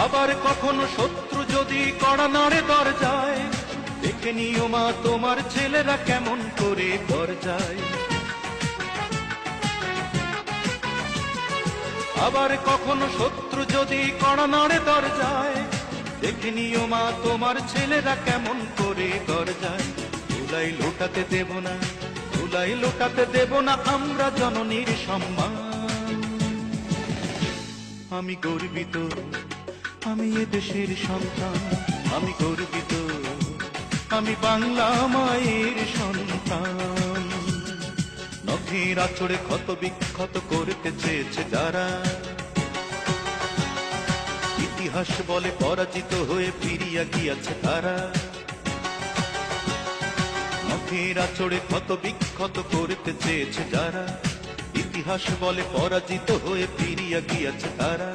আবার কখনো শত্রু যদি কড়া নাড়ে দরজায়, দেখে নিও মা তোমার ছেলেরা কেমন করে দরজায়। আবার কখনো শত্রু যদি কড়া নাড়ে দরজায়, দেখে নিও মা তোমার ছেলেরা কেমন করে দরজায়। ধুলাই লোটাতে দেব না, ধুলাই লোটাতে দেব না আমরা জননীর সম্মান। আমি গর্বিত, আমি এ দেশের সন্তান, আমি গর্বিত, আমি বাংলা মায়ের সন্তান। নখের আঁচড়ে ক্ষত বিক্ষত করতে চেয়েছে যারা, ইতিহাস বলে পরাজিত হয়ে ফিরিয়া গিয়াছে তারা। নখের আঁচড়ে ক্ষত বিক্ষত করতে চেয়েছে যারা, ইতিহাস বলে পরাজিত হয়ে ফিরিয়া গিয়াছে তারা।